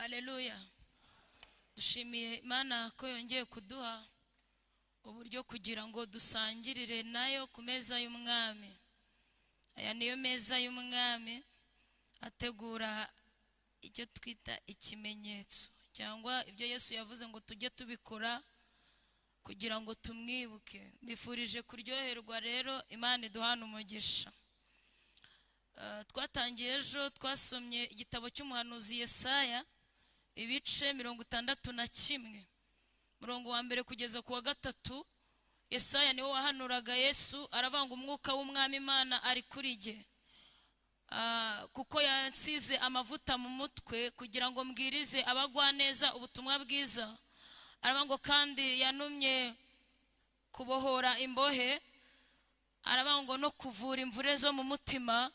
Haleluya. Dushimiye Imana ko yongeye kuduha uburyo kugira ngo dusangirire nayo ku meza y'umwami. Aya niyo meza y'umwami ategura icyo twita ikimenyetso cyangwa ibyo Yesu yavuze ngo tujye tubikora kugira ngo tumwibuke. Bifurije kuryoherwa rero, Imana iduhana umugisha. Twatangiye ejo twasomye igitabo cy'umuhanuzi Yesaya ibice 61 murongo wa mbere kugeza ku wa 3. Yesaya niwe wahanuraga Yesu, aravanga umwuka w'umwami Imana ari kuri jye, kuko yansize amavuta mu mutwe kugira ngo mbwirize abagwa neza ubutumwa bwiza. Aravango kandi yanumye kubohora imbohe, aravango no kuvura imvure zo mu mutima,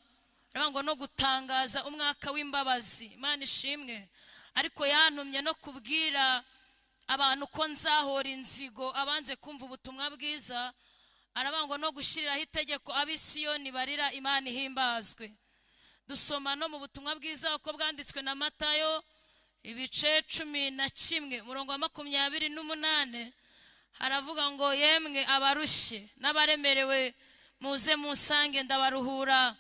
aravango no gutangaza umwaka w'imbabazi. Imana ishimwe. Ariko yantumye no kubwira abantu ko nzahora inzigo abanze kumva ubutumwa bwiza, aravango no gushyiriraho itegeko ab'Isiyoni barira. Imana ihimbazwe. Dusoma no mu butumwa bwiza uko bwanditswe na Matayo ibice 11 murongo wa 28 haravuga ngo yemwe abarushye n'abaremerewe muze musange ndabaruhura.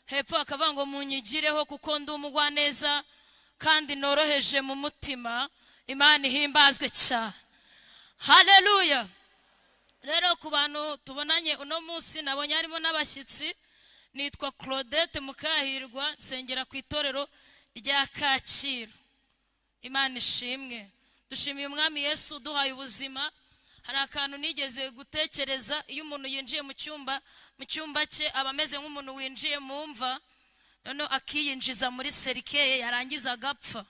Hepfo akavuga ngo munyigireho kuko ndi umugwa neza kandi noroheje mu mutima. Imana ihimbazwe cyane. Haleluya. Rero ku bantu tubonanye uno munsi nabonye harimo n'abashyitsi. Nitwa Claudette Mukahirwa, nsengera ku itorero rya Kacyiru. Imana ishimwe. Dushimiye umwami Yesu duhaye ubuzima. Hari akantu nigeze gutekereza, iyo umuntu yinjiye mu cyumba cye aba ameze nk'umuntu winjiye mu mva, none akiyinjiza muri serikeye yarangiza agapfa.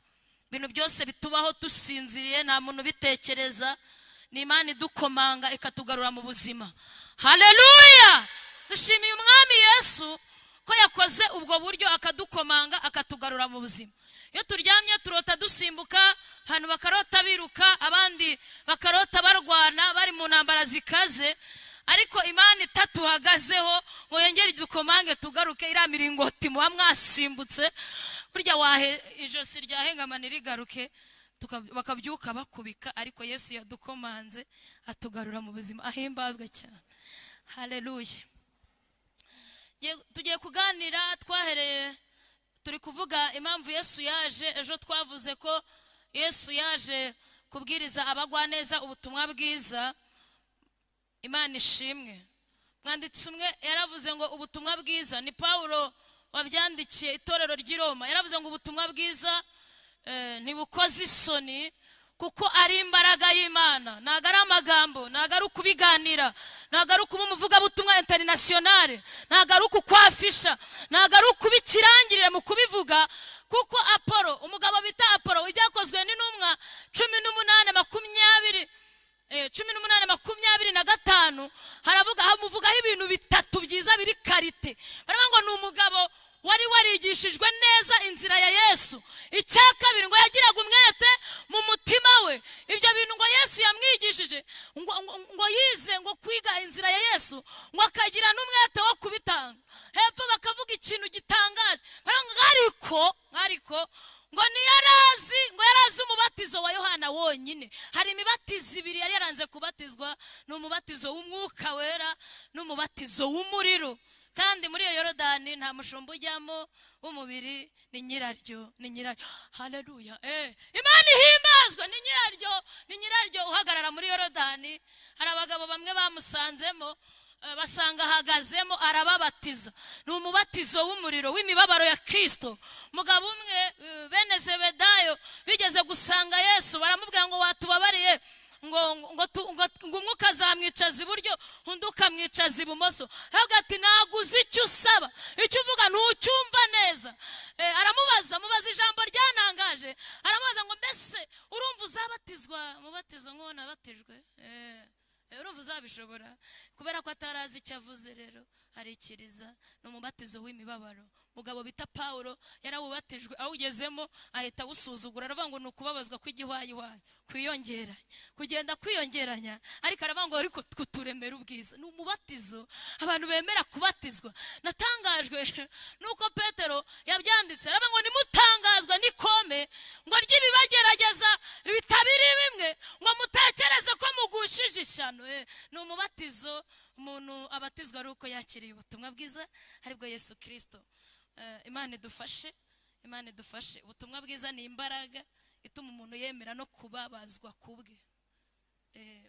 Ibintu byose bitubaho dusinziriye nta muntu bitekereza, ni Imana idukomanga ikatugarura mu buzima. Haleluya. Dushimiye umwami Yesu ko yakoze ubwo buryo akadukomanga akatugarura mu buzima. Iyo turyamye turota dusimbuka, hano bakarota biruka, abandi bakarota barwana bari mu ntambara zikaze, ariko Imana itatuhagazeho ngo yongere idukomange tugaruke. Iriya miringoti muba mwasimbutse burya ijosi ryahengamana rigaruke, bakabyuka bakubika, ariko Yesu yadukomanze atugarura mu buzima. Ahimbazwe cyane. Haleluya. Tugiye kuganira, twahereye turi kuvuga impamvu Yesu yaje. Ejo twavuze ko Yesu yaje kubwiriza abagwa neza ubutumwa bwiza. Imana ishimwe. Mwanditsi umwe yaravuze ngo ubutumwa bwiza, ni Paulo wabyandikiye itorero ry'i Roma, yaravuze ngo ubutumwa bwiza ntibukoze isoni kuko ari imbaraga y'Imana. Ntago ari amagambo, ntago ari ukubiganira, ntago ari ukuba umuvugabutumwa internationale, ntago ari ukukwafisha, ntago ari ukubikirangirire mu kubivuga. Kuko Apolo, umugabo bita Apolo ujyakozwe n'intumwa 18:25 hamuvugaho ibintu bitatu byiza biri karite. Baravuga ngo ni umugabo wari warigishijwe neza inzira ya Yesu. Icya kabiri ngo yagiraga umwete mu mutima we. Ibyo bintu ngo Yesu yamwigishije, ngo yize ngo kwiga inzira ya Yesu, ngo akagira n'umwete wo kubitanga. Hepfo bakavuga ikintu gitangaje, ariko ngo yarazi umubatizo wa Yohana wonyine. Hari imibatizo ibiri yari yaranze kubatizwa, ni umubatizo w'umwuka wera n'umubatizo w'umuriro. Kandi muri iyo Yorodani nta mushumba ujyamo w'umubiri, ni nyiraryo. Haleluya. Imana ihimbazwe. Ni nyiraryo uhagarara muri Yorodani. Hari abagabo bamwe bamusanzemo, basanga ahagazemo, arababatiza. Ni umubatizo w'umuriro w'imibabaro ya Kristo. Mugabo umwe bene Zebedayo bigeze gusanga Yesu, baramubwira ngo watubabariye ngo umwuka azamwicaza iburyo undi ukamwicaza ibumoso. Havuga ati naguze icyo usaba, icyo uvuga ntucyumva neza. Mubaza ijambo ryanangaje, aramubaza ngo mbese urumva uzabatizwa umubatizo nk'uwo nabatijwe? Urumva uzabishobora? Kubera ko atarazi icyo avuze rero arikiriza. Ni umubatizo w'imibabaro. Mugabo bita Paulo yarawubatijwe, awugezemo ahita awusuzugura, aravuga ngo ni ukubabazwa kw'igihwayihwayi, kugenda kwiyongeranya. Ariko aravuga ngo ariko kuturemera ubwiza. Ni umubatizo abantu bemera kubatizwa. Natangajwe nuko Petero yabyanditse, aravuga ngo nimutangazwa n'ikome ngo ry'ibibage umubatizo umuntu abatizwa ari uko yakiriye ubutumwa bwiza aribwo Yesu Kristo. Imana idufashe, Imana idufashe. Ubutumwa bwiza ni imbaraga ituma umuntu yemera no kubabazwa kubwe.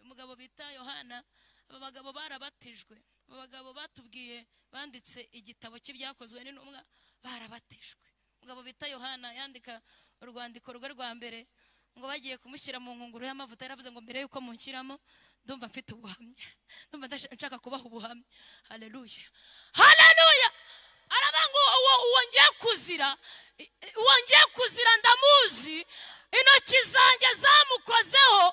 Umugabo bita Yohana, aba bagabo barabatijwe, aba bagabo batubwiye banditse igitabo cy'ibyakozwe n'intumwa barabatijwe. Umugabo bita Yohana yandika urwandiko rwe rwa mbere ngo bagiye kumushyira mu nkunguru y'amavuta, yaravuze ngo mbere yuko munshyiramo ndumva mfite ubuhamya, ndumva nshaka kubaha ubuhamya. Haleluya, haleluya. Arabango uwo ngiye kuzira ndamuzi, intoki zanjye zamukozeho,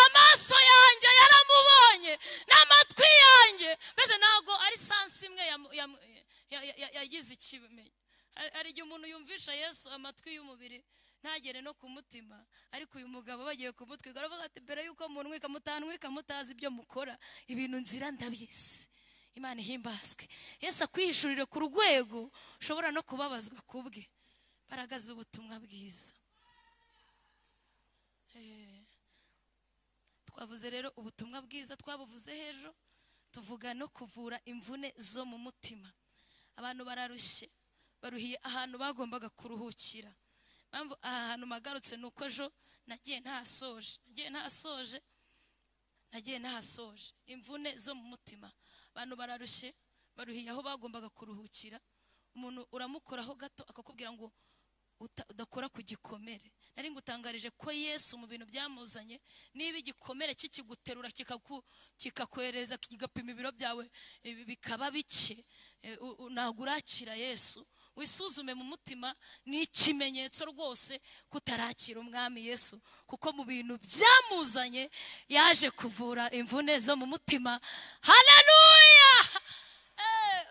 amaso yanjye yaramubonye n'amatwi yanjye, mbese ntabwo ari sansi imwe yagize ikimenyi. Hari igihe umuntu yumvisha Yesu amatwi y'umubiri ntagere no ku mutima, ariko uyu mugabo bagiye kumutwika aravuga ati mbere yuko muntwika mutanwika mutazi ibyo mukora, ibintu nzira ndabizi. Imana ihimbazwe. Yesu akwihishurire ku rwego ushobora no kubabazwa kubwe. Baragaza ubutumwa bwiza. Twavuze rero ubutumwa bwiza, twabuvuze hejo, tuvuga no kuvura imvune zo mu mutima. Abantu bararushye, baruhiye ahantu bagombaga kuruhukira. Mpamvu ahantu magarutse nuko ejo nagiye ntahasoje imvune zo mu mutima. Abantu bararushye, baruhiye aho bagombaga kuruhukira. Umuntu uramukoraho gato akakubwira ngo udakora ku gikomere. Nari ngutangarije ko Yesu mu bintu byamuzanye, niba igikomere kikiguterura kikakwereza kigapima ibiro byawe bikaba bike, nagurakira Yesu. Wisuzume mu mutima, ni ikimenyetso rwose kutarakira umwami Yesu, kuko mu bintu byamuzanye yaje kuvura imvune zo mu mutima. Haleluya.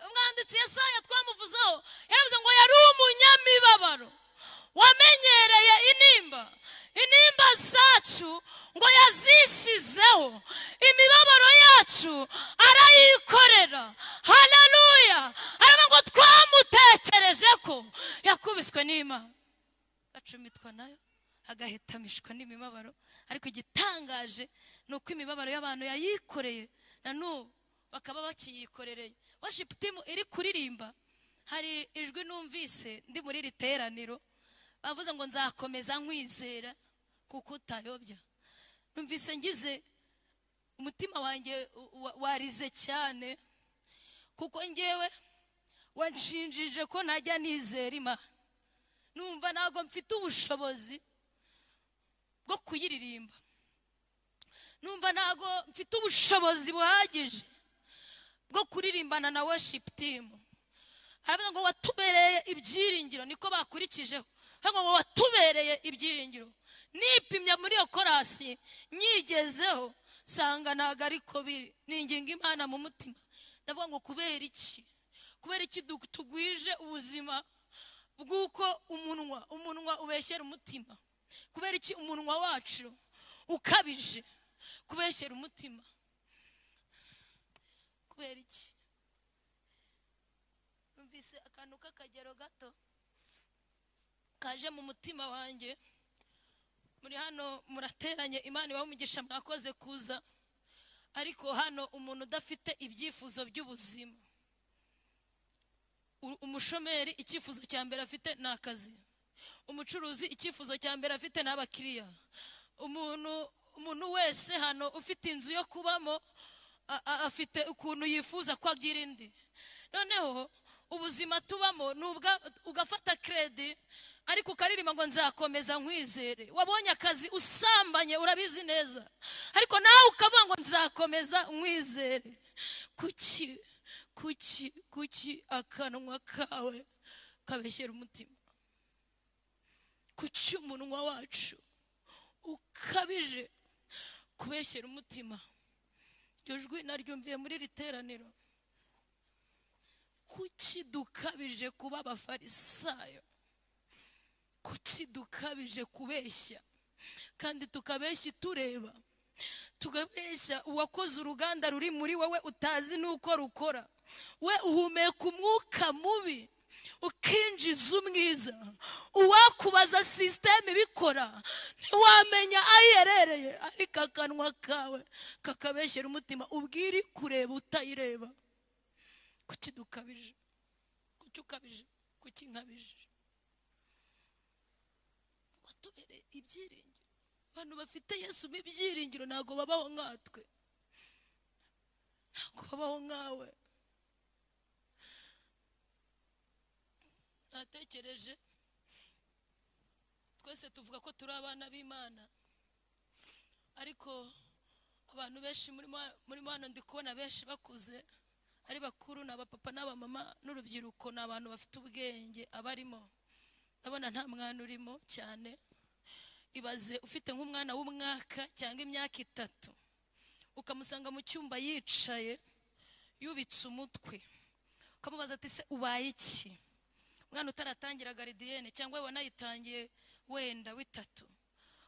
Umwanditsi Yesaya twamuvuzeho yaravuze ngo yari umunyamibabaro wamenyereye intimba zacu ngo yazishyizeho, imibabaro yacu arayikorera. Haleluya. Aravuga ngo twamutekereje ko yakubiswe n'Imana, acumitwa nayo, agahetamishwa n'imibabaro. Ariko igitangaje ni uko imibabaro y'abantu yayikoreye na n'ubu bakaba bakiyikorereye. Worship team iri kuririmba, hari ijwi numvise ndi muri riteraniro bavuze ngo nzakomeza nkwizera kuko utayobya. Numvise ngize umutima wanjye warize cyane, kuko ngewe wanshinjije ko najya nizera Imana, numva ntago mfite ubushobozi bwo kuyiririmba, numva ntago mfite ubushobozi buhagije bwo kuririmbana na worship team. Aravuga ngo watubereye ibyiringiro, niko bakurikijeho. Aravuga ngo watubereye ibyiringiro. Nipimya muri iyo korasi nyigezeho sanga ntago ariko biri, ninginga Imana mu mutima, ndavuga ngo kubera iki tugwije ubuzima bw'uko umunwa ubeshyera umutima? Kubera iki umunwa wacu ukabije kubeshyera umutima? Kubera iki? Numvise akantu k'akagero gato kaje mu mutima wanjye. Muri hano murateranye, Imana ibahe umugisha, mwakoze kuza. Ariko hano umuntu udafite ibyifuzo by'ubuzima, umushomeri icyifuzo cya mbere afite ni akazi, umucuruzi icyifuzo cya mbere afite ni abakiriya, umuntu wese hano ufite inzu yo kubamo afite ukuntu yifuza ko agira indi. Noneho ubuzima tubamo nubwa ugafata credit ariko ukaririmba ngo nzakomeza nkwizere. Wabonye akazi usambanye urabizi neza, ariko nawe ukavuga ngo nzakomeza nkwizere. Kuki akanwa kawe kabeshyera umutima? Kuki umunwa wacu ukabije kubeshyera umutima? Iryo jwi naryumviye muri riteraniro. Kuki dukabije kuba abafarisayo? Kuki dukabije kubeshya kandi tukabeshya tureba, tukabeshya uwakoze uruganda ruri muri wowe utazi nuko rukora? We uhumeka umwuka mubi ukinjiza umwiza, uwakubaza sisiteme ibikora ntiwamenya ayerereye, ariko akanwa kawe kakabeshyera umutima ubwiri kureba utayireba. Kuki dukabije? Kuki ukabije? Kuki nkabije? Watubere ibyiringiro. Abantu bafite Yesu b'ibyiringiro ntago babaho nkatwe, ntago babaho nkawe. Natekereje twese tuvuga ko turi abana b'Imana, ariko abantu benshi muri hano ndi kubona benshi bakuze ari bakuru, n'abapapa n'abamama n'urubyiruko, n'abantu bafite ubwenge abarimo. Ndabona nta mwana urimo cyane. Ibaze ufite nk'umwana w'umwaka cyangwa imyaka 3 ukamusanga mu cyumba yicaye yubitse umutwe, ukamubaza ati se ubaye iki? Mwana utaratangira garidiyene cyangwa wanayitangiye wenda w'3,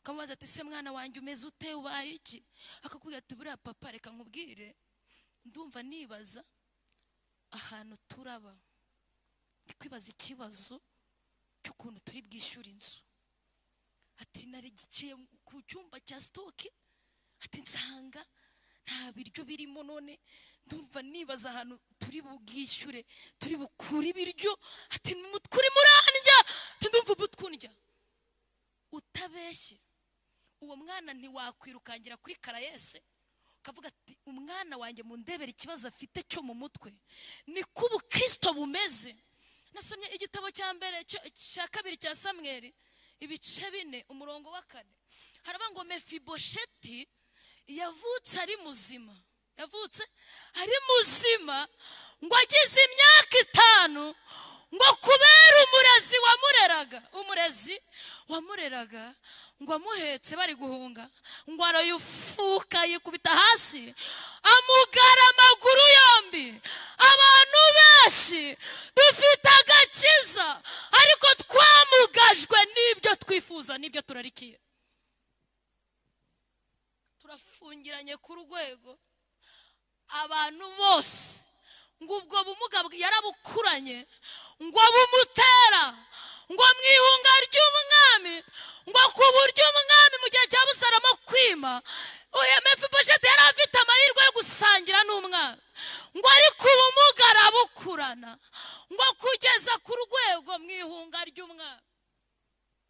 ukamubaza ati se mwana wanjye umeze ute, ubaye iki? Akakubwira ati buriya papa reka nkubwire, ndumva nibaza ahantu turaba, ndikwibaza ikibazo cy'ukuntu turi bwishyura inzu. Ati nari giciye ku cyumba cya stoke, ati nsanga nta biryo birimo, none ndumva nibaza ahantu turi bubwishyure, turi bukura ibiryo. Ati n'umutwe uri murandya, ati ndumva ubutwundya. Utabeshye uwo mwana ntiwakwirukangira kuri Karayese ukavuga ati umwana wanjye mu ndebera ikibazo afite cyo mu mutwe. Ni ko ubukristo bumeze. Nasomye igitabo cya mbere cya 2 cya Samweli ibice 4 umurongo wa 4, haraba ngo Mefibosheti yavutse ari muzima, yavutse ari muzima, ngo agize imyaka 5, ngo kubera umurezi wamureraga ngo amuhetse bari guhunga, ngo arayufuka yikubita hasi amugara amaguru yombi. Abantu benshi dufite agakiza, ariko twamugajwe n'ibyo twifuza n'ibyo turarikiye. Turafungiranye ku rwego abantu bose ngo ubwo bumuga yarabukuranye, ngo bumutera ngo mwihunga ry'umwami, ngo ku buryo umwami mu gihe cya Busalomo kwima, uyu Mefibosheti yari afite amahirwe yo gusangira n'umwami, ngo ariko ubumuga arabukurana, ngo kugeza ku rwego mwihunga ry'umwami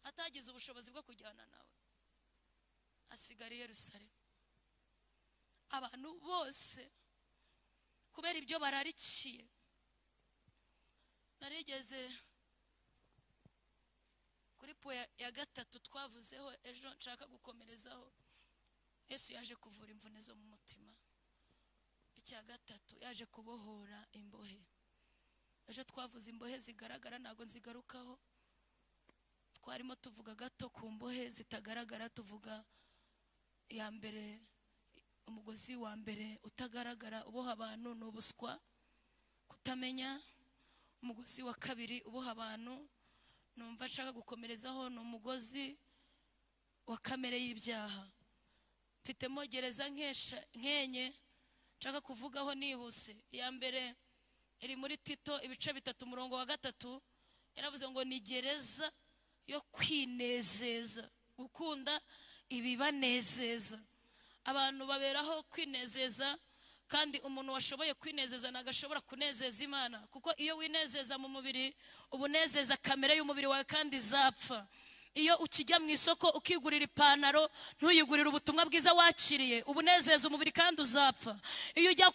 atagize ubushobozi bwo kujyana nawe, asigara i Yerusalemu. Abantu bose kubera ibyo bararikiye. Narigeze kuri po ya 3 twavuzeho ejo, nshaka gukomerezaho. Yesu yaje kuvura imvune zo mu mutima. Icya 3 yaje kubohora imbohe. Ejo twavuze imbohe zigaragara, ntago nzigarukaho. Twarimo tuvuga gato ku mbohe zitagaragara, tuvuga ya mbere, umugozi wa mbere utagaragara uboha abantu n'ubuswa, kutamenya. Umugozi wa kabiri uboha abantu numva nshaka gukomerezaho ni umugozi wa kamere y'ibyaha. Mfitemo gereza nkenye nshaka kuvugaho nihuse. Ya mbere iri muri Tito ibice 3 umurongo wa 3, yaravuze ngo ni gereza yo kwinezeza, gukunda ibibanezeza. Abantu baberaho kwinezeza, kandi umuntu washoboye kwinezeza nagashobora kunezeza Imana, kuko iyo winezeza mu mubiri ubunezeza kamere y'umubiri wawe kandi zapfa. Iyo ukijya mu isoko ukigurira ipantaro ntuyigurira ubutumwa bwiza wakiriye, ubunezeza umubiri kandi uzapfa. Iyo ujya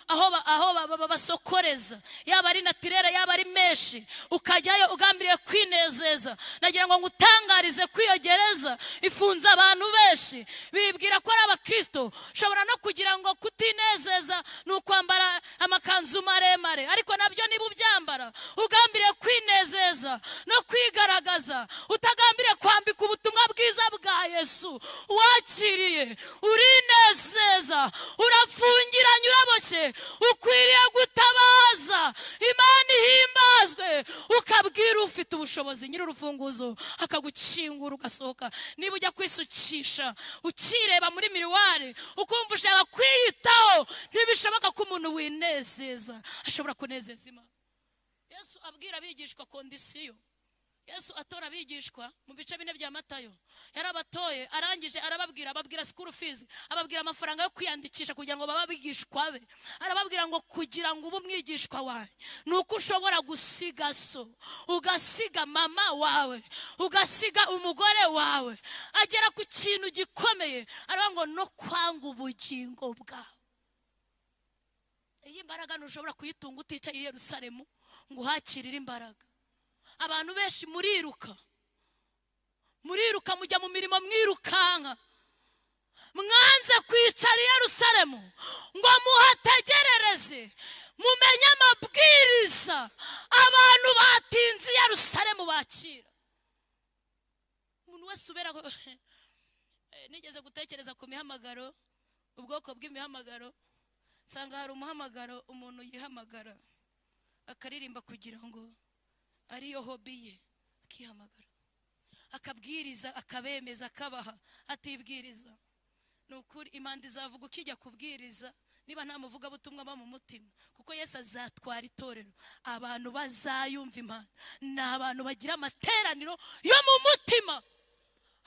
aho basokoreza, yaba ari natirere yaba ari meshi, ukajyayo ugambiriye kwinezeza, nagira ngo ngutangarize kwiyogereza ifunze abantu benshi bibwira ko ari abakristo. Shobora no kugira ngo kutinezeza ni ukwambara amakanzu maremare, ariko nabyo niba ubyambara ugambiriye kwinezeza no kwigaragaza, utagambiriye kwambika ubutumwa bwiza bwa Yesu wakiriye, urinezeza, urafungiranye, uraboshye, ukwiriye gutabaza. Imana ihimbazwe, ukabwira ufite ubushobozi nyiri urufunguzo akagukingura ugasohoka. Niba ujya kwisukisha ukireba muri miriwari ukumva ushaka kwiyitaho, ntibishoboka ko umuntu winezeza ashobora kunezeza Imana. Yesu abwira abigishwa kondisiyo. Yesu atora abigishwa mu bice 4 bya Matayo. Yarabatoye arangije arababwira, ababwira school fees, ababwira amafaranga yo kwiyandikisha kugira ngo baba bigishwa be. Arababwira ngo kugira ngo ubu mwigishwa wawe nuko ushobora gusiga so, ugasiga mama wawe, ugasiga umugore wawe, agera ku kintu gikomeye, aravuga ngo no kwanga ubugingo bwawe. Iyi mbaraga ntushobora kuyitunga uticaye i Yerusalemu ngo uhakirire imbaraga. Abantu benshi muriruka mujya mu mirimo mwirukanka, mwanze kwicara i Yerusalemu ngo muhategerereze mumenye amabwiriza abantu batinze i Yerusalemu bakira. Umuntu wese ubera nigeze gutekereza ku mihamagaro, ubwoko bw'imihamagaro. Nsanga hari umuhamagaro umuntu yihamagara akaririmba kugira ngo ariyo hobby ye, akihamagara akabwiriza, akabemeza, akabaha, atibwiriza. Nukuri Imana izavuga ukijya kubwiriza niba nta muvuga butumwa ba mu mutima, kuko Yesu azatwara itorero. Abantu bazayumva Imana ni abantu bagira amateraniro yo mu mutima,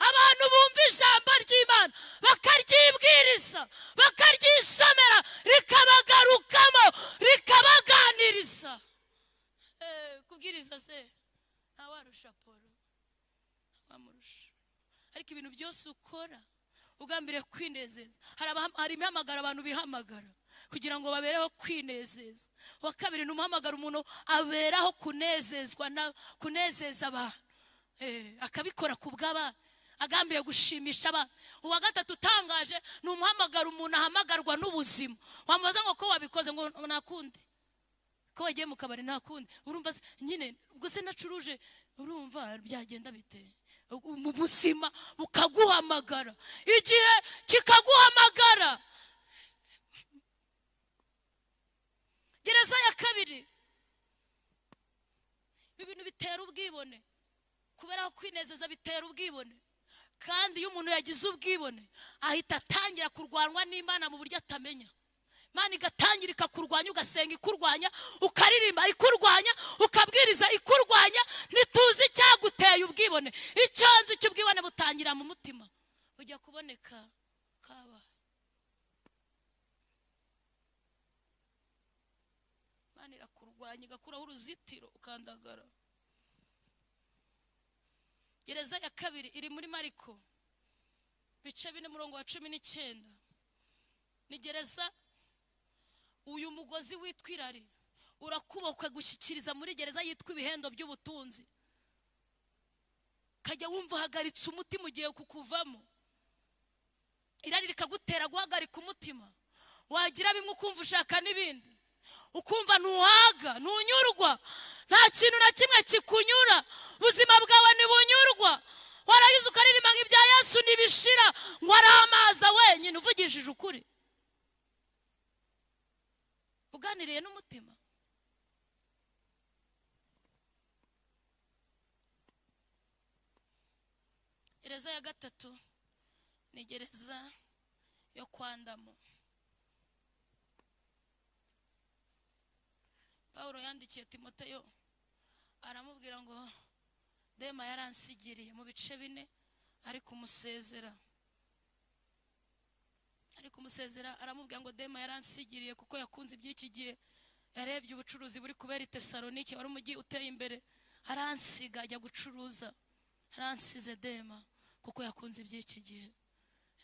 abantu bumva ijambo ry'Imana bakaryibwiriza, bakaryisomera, rikabagarukamo, rikabaganiriza. Kubwiriza se ntawarusha Polo, wamurusha. Ariko ibintu byose ukora ugambire kwinezeza. Hari imihamagara abantu bihamagara kugira ngo babereho kwinezeza. Wa kabiri n'umuhamagara umuntu aberaho kunezezwa na kunezeza abantu, akabikora ku bw'abana, agambiriye gushimisha abantu. Uwa gatatu utangaje ni umuhamagara umuntu ahamagarwa n'ubuzima. Wamubaza ngo ko wabikoze, ngo nakundi ko wagiye mu kabari nakundi, urumva nyine ubwo se nacuruje, urumva byagenda bite? Mu buzima bukaguhamagara, igihe kikaguhamagara. Gereza ya kabiri, ibintu bitera ubwibone. Kubera kwinezeza bitera ubwibone, kandi iyo umuntu yagize ubwibone ahita atangira kurwanwa n'Imana mu buryo atamenya. Imana igatangira ikakurwanya, ugasenga ikurwanya, ukaririmba ikurwanya, ukabwiriza ikurwanya. Ntituzi icyaguteye ubwibone. Icyanzu cy'ubwibone butangira mu mutima, ujya kuboneka kaba. Imana irakurwanya igakuraho uruzitiro ukandagara. Gereza ya kabiri iri muri Mariko bice 4:19. Ni gereza uyu mugozi witwa irari urakubokwe gushyikiriza muri gereza yitwa ibihendo by'ubutunzi. Kajya wumva hagaritse umutima ugiye kukuvamo. Irari rikagutera guhagarika umutima, wagira bimwe ukumva ushaka n'ibindi, ukumva ntuhaga, ntunyurwa, nta kintu na kimwe kikunyura, ubuzima bwawe ntibunyurwa. Warayize ukaririmba ibya Yesu nibishira, ngo aramaza wenyine uvugishije ukuri, uganiriye n'umutima. Gereza ya gatatu ni gereza yo kwandamo. Paulo yandikiye Timoteyo aramubwira ngo Dema yaransigiriye mu bice 4, ariko umusezera aramubwira ngo Dema yaransigiriye kuko yakunze iby'iki gihe, yarebye ubucuruzi buri kubera i Tesalonike, wari umujyi uteye imbere, aransiga ajya gucuruza. Aransize Dema kuko yakunze iby'iki gihe.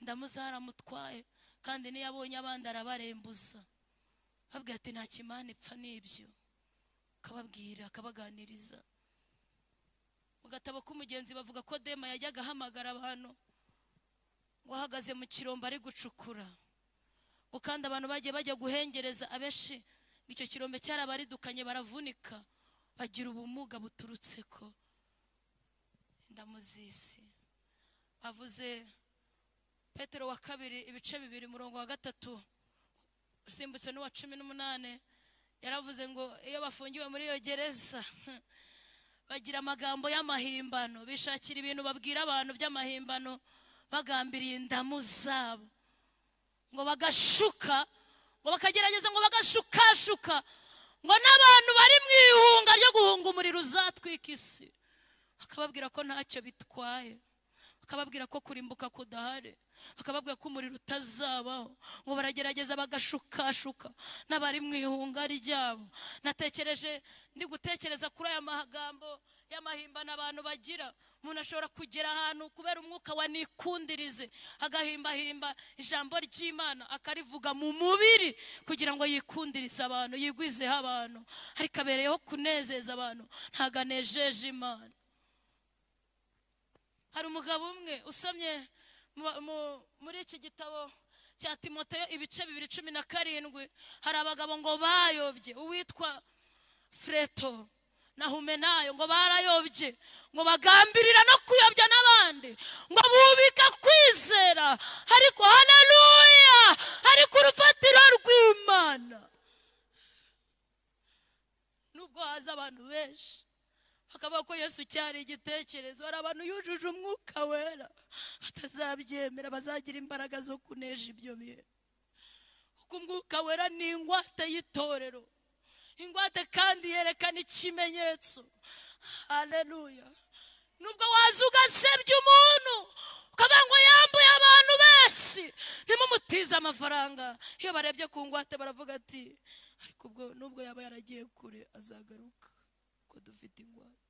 Ndamuzara mutwaye, kandi niyo abonye abandi arabarembuza. Babwira ati nta kimana ipfa n'ibyo, akababwira, akabaganiriza. Mu gatabo k'umugenzi bavuga ko Dema yajyaga ahamagara abantu wahagaze mu kirombo ari gucukura, ukanda abantu bagiye bajya guhengereza. Abeshi icyo kirombe cyarabaridukanye, baravunika, bagira ubumuga buturutse ko ndamuzisi. Avuze Petero wa 2 ibice 2:3 usimbutse n'uwa 18, yaravuze ngo iyo bafungiwe muri iyo gereza bagira amagambo y'amahimbano, bishakira ibintu babwira abantu by'amahimbano, bagambiriye indamu zabo, ngo bagashuka, ngo bakagerageza ngo bagashukashuka, ngo n'abantu bari mu ihunga ryo guhunga umuriro uzatwika isi, akababwira ko ntacyo bitwaye, akababwira ko kurimbuka kudahari, akababwira ko umuriro utazabaho, ngo baragerageza bagashukashuka n'abari mu ihunga ryabo. Natekereje ndi gutekereza kuri aya magambo y'amahimbano abantu bagira. Umuntu ashobora kugera ahantu kubera umwuka wa nikundirize, agahimbahimba ijambo ry'Imana akarivuga mu mubiri kugira ngo yikundirize abantu, yigwizeho abantu, ariko abereyeho kunezeza abantu, ntago anejeje Imana. Hari umugabo umwe usomye muri iki gitabo cya Timoteyo ibice 2:17, hari abagabo ngo bayobye, uwitwa Freto na Humenayo ngo barayobye, ngo bagambirira no kuyobya n'abandi, ngo bubika kwizera, ariko haleluya, ariko urufatiro rw'Imana. Nubwo haza abantu benshi bakavuga ko Yesu cyari igitekerezo, hari abantu yujuje umwuka wera batazabyemera, bazagira imbaraga zo kunesha ibyo bihe. Kuko umwuka wera ni ingwate y'itorero, ingwate kandi yerekana ikimenyetso. Haleluya. Nubwo waza ugasebya umuntu ukavuga ngo yambuye abantu benshi, ntimumutize amafaranga, iyo barebye ku ngwate baravuga ati ariko ubwo nubwo yaba yaragiye kure azagaruka, ko dufite ingwate.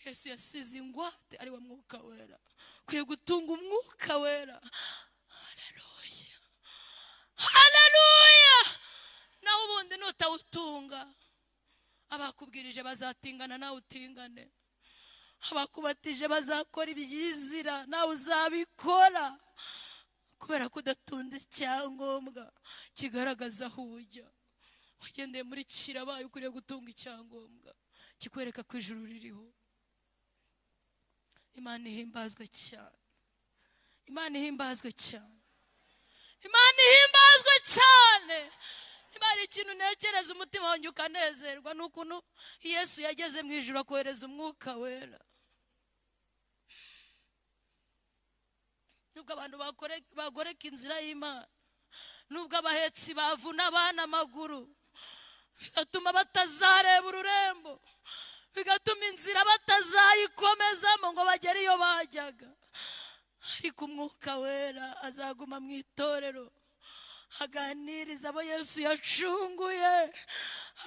Yesu yasize ingwate ari wa mwuka wera, kwiye gutunga umwuka wera. Haleluya, haleluya. Naho ubundi nutawutunga, abakubwirije bazatingana nawe utingane, abakubatije bazakora ibyizira nawe uzabikora, kubera ko udatunze icyangombwa kigaragaza aho ujya. Wagendeye muri kirabaye, ukwiriye gutunga icyangombwa kikwereka ko ijuru ririho. Imana ihimbazwe cyane, Imana ihimbazwe cyane, Imana ihimbazwe cyane. Niba hari ikintu ntekereza umutima wanjye ukanezerwa, ni ukuntu Yesu yageze mu ijuru akohereza umwuka wera. Nubwo abantu bagoreka inzira y'Imana, nubwo abahetsi bavuna abana amaguru, bigatuma batazareba ururembo, bigatuma inzira batazayikomezamo ngo bagere iyo bajyaga, ariko umwuka wera azaguma mu itorero, aganiriza abo Yesu yacunguye,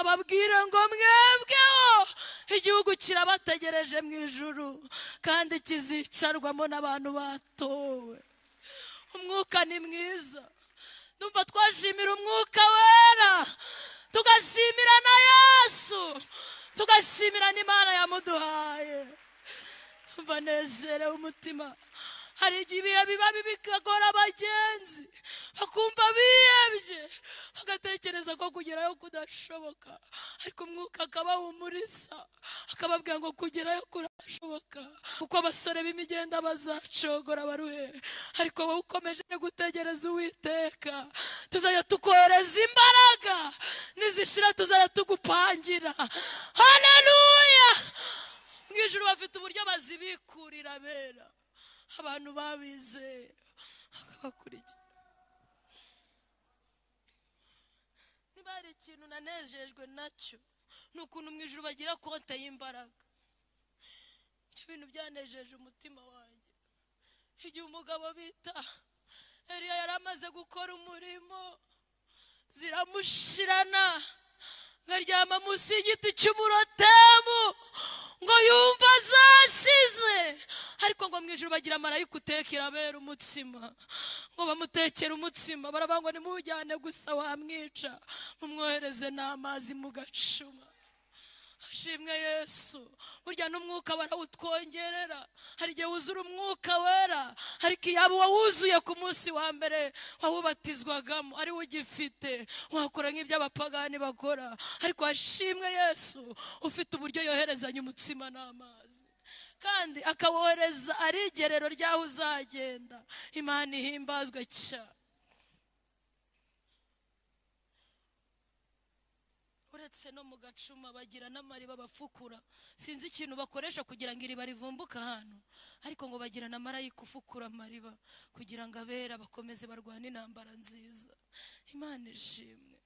ababwira ngo mwebweho igihugu kirabategereje mu ijuru, kandi kizicarwamo n'abantu batowe. Umwuka ni mwiza. Ndumva twashimira umwuka wera, tugashimira na Yesu, tugashimira n'Imana yamuduhaye. Ndumva nezerewe umutima. Hari igihe ibihe biba bikagora abagenzi, bakumva biyebye, bagatekereza ko kugerayo kudashoboka, ariko umwuka akabahumuriza, akababwira ngo kugerayo kurashoboka, kuko abasore b'imigenda bazacogora baruhe, ariko wowe ukomeje gutegereza Uwiteka, tuzajya tukohereza imbaraga, nizishira tuzajya tugupangira. Haleluya. Mu ijuru bafite uburyo bazibikurira abera, abantu babizeye bakabakurikira. Niba hari ikintu nanejejwe nacyo, ni ukuntu mu ijuru bagira konte y'imbaraga. Ibyo bintu byanejeje umutima wanjye. Igihe umugabo bita Eliya yari amaze gukora umurimo, ziramushirana, ngaryama munsi y'igiti cy'umurotemu ngo yumva zashize, ariko ngo mu ijuru bagira marayika utekera abera umutsima, ngo bamutekere umutsima, baravuga ngo nimujyane gusa wamwica, mumwohereze n'amazi mu gacuma. Hashimwe Yesu. Burya n'umwuka barawutwongerera. Hari igihe wuzura umwuka wera, ariko iyaba wawuzuye ku munsi wa mbere wawubatizwagamo ari we ugifite, wakora nk'ibyo abapagani bakora. Ariko hashimwe Yesu ufite uburyo yoherezanya umutsima n'amazi, kandi akawohereza ari igerero ryaho uzagenda. Imana ihimbazwe cyane. Uretse no mu gacuma bagira n'amariba bafukura. Sinzi ikintu bakoresha kugira ngo iriba rivumbuka ahantu, ariko ngo bagira na marayika ufukura amariba kugira ngo abera bakomeze barwane intambara nziza. Imana ishimwe.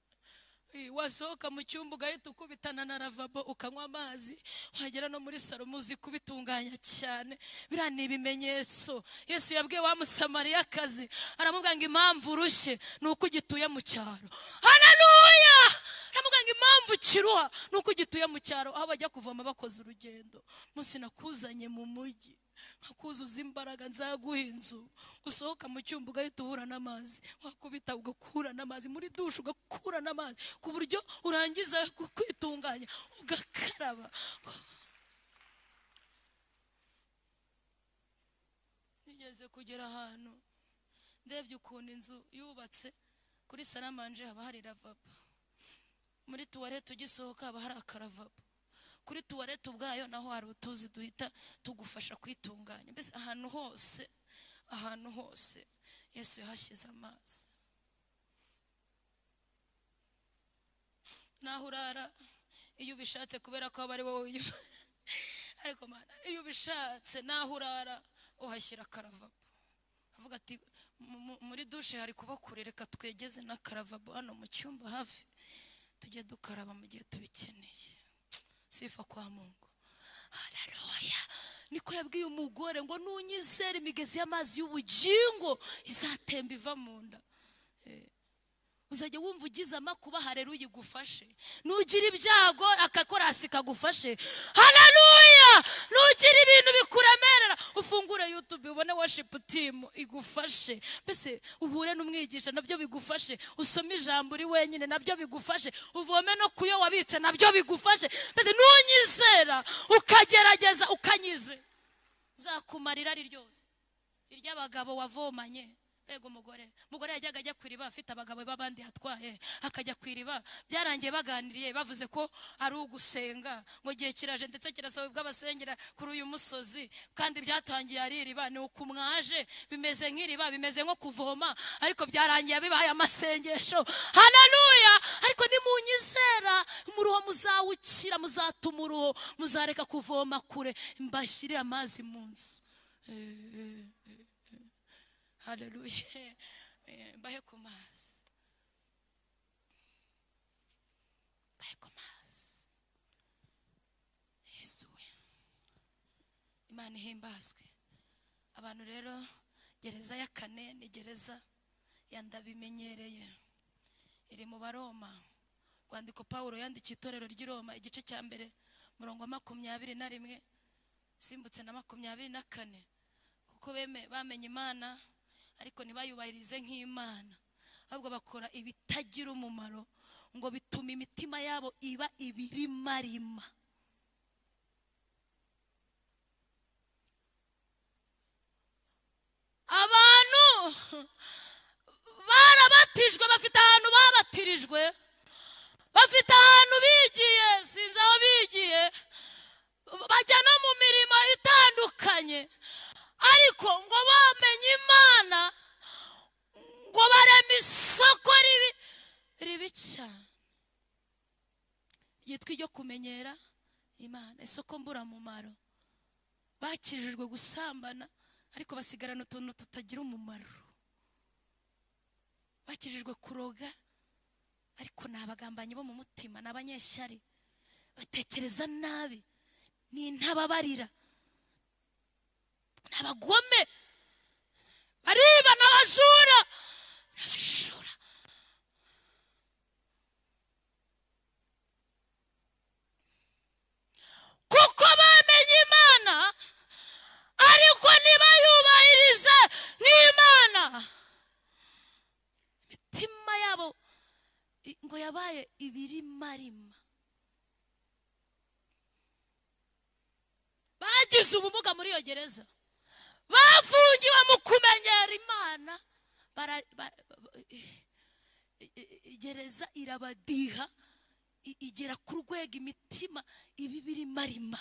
wasohoka mu cyumba ugahita ukubitana na lavabo ukanywa amazi, wagera no muri salo muzi kubitunganya cyane. Biriya ni ibimenyetso. Yesu yabwiye wa Musamariyakazi, aramubwira ngo impamvu urushye ni uko ugituye mu cyaro. Haleluya! Aramubwira ngo impamvu kiruha ni uko ugituye mu cyaro, aho bajya kuvoma bakoze urugendo. Munsi nakuzanye mu mujyi nkakuzuza imbaraga, nzaguha inzu, usohoka mu cyumba ugahita uhura n'amazi, wakubita ugakura n'amazi, muri dushe ugakura n'amazi, ku buryo urangiza kwitunganya ugakaraba. Nigeze kugera ahantu ndebye ukuntu inzu yubatse, kuri salamanje haba hari lavabo, muri tuwarete ugisohoka haba hari akaravabo, kuri tuwarete ubwayo naho hari utuzi duhita tugufasha kwitunganya. Mbese ahantu hose Yesu yahashyize amazi. Naho urara iyo ubishatse, kubera ko aba ari wowe ariko mana, iyo ubishatse naho urara uhashyira akaravabo, avuga ati muri dushe hari kuba kure, reka twegeze n'akaravabo hano mu cyumba hafi, tujye dukaraba mu gihe tubikeneye. Sifa kwa Mungu. Haleluya! Niko yabwiye umugore ngo nunyizere imigezi y'amazi y'ubugingo izatemba iva mu nda. Uzajya wumva ugize amakuba, haleluya igufashe. Nugira ibyago akakorasi kagufashe. Haleluya! Nugira ibintu bikuremerera, ufungure YouTube ubone worship team igufashe. Mbese uhure n'umwigisha nabyo bigufashe, usome ijambo uri wenyine nabyo bigufashe, uvome no kuyo wabitse nabyo bigufashe. Mbese nunyizera ukagerageza ukanyize, zakumarira ari ryose. Iry'abagabo wavomanye. Ego umugore yajyaga ajya kwiriba afite abagabo babandi yatwaye, akajya kwiriba, byarangiye baganiriye bavuze ko ari ugusenga, ngo gihe kiraje ndetse kirasaba bw'abasengera kuri uyu musozi, kandi byatangiye ari iriba, ni ukumwaje, bimeze nk'iriba, bimeze nko kuvoma, ariko byarangiye bibaye amasengesho. Haleluya! Ariko nimunyizera umuruho muzawukira, muzatuma uruho, muzareka kuvoma kure, mbashyirire amazi mu nzu. Haleluya! Bahe ku mazi, bahe ku mazi. Yesu we, Imana ihimbazwe. Abantu rero, gereza ya kane ni gereza ya ndabimenyereye, iri mu Baroma. Rwandiko Pawulo yandikiye itorero ry'i Roma, igice cya mbere murongo 21, simbutse na 24. Kuko bamenye Imana ariko ntibayubahirize nk'Imana, ahubwo bakora ibitagira umumaro, ngo bituma imitima yabo iba ibirimarima. Abantu barabatijwe, bafite ahantu babatirijwe, bafite ahantu bigiye, sinzi aho bigiye, bajya no mu mirimo itandukanye, ariko ngo bamenye Imana, ngo barema isoko ribi cyane ryitwa iryo kumenyera Imana, isoko mburamumaro. Bakijijwe gusambana ariko basigarana utuntu tutagira umumaro. Bakijijwe kuroga ariko ni abagambanyi bo mu mutima, ni abanyeshyari, batekereza nabi, ni intababarira, n'abagome, bariba n'abajura. Kuko bamenye Imana ariko ntibayubahirize nk'Imana, imitima yabo ngo yabaye ibirimarima. Bagize ubumuga muri iyo gereza, bafungiwe mu kumenyera Imana. Gereza irabadiha, igera ku rwego imitima ibirimarima.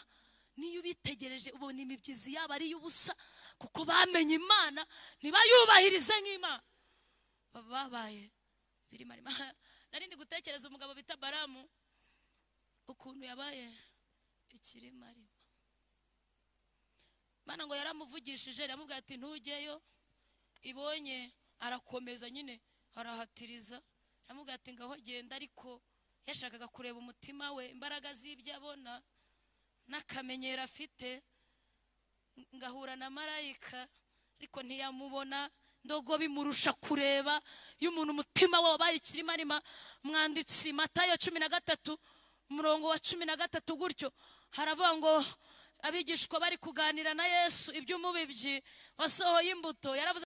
Niyo ubitegereje ubona imibyizi yabo ari y'ubusa, kuko bamenye Imana ntibayubahirize nk'Imana, babaye ibirimarima. Narindi gutekereza umugabo bita Balamu, ukuntu yabaye ikirimarima. Mana ngo yaramuvugishije, aramubwira ati ntujyeyo, ibonye arakomeza nyine arahatiriza, aramubwira ati ngaho genda, ariko yashakaga kureba umutima we, imbaraga z'ibyo abona n'akamenyero afite. Ngahura na marayika ariko ntiyamubona, ndogo bimurusha kureba y'umuntu umutima we wabaye ikirimarima. Mwanditsi Matayo 13 umurongo wa 13 gutyo haravuga ngo abigishwa bari kuganira na Yesu iby'umubibyi wasohoye imbuto, yaravuze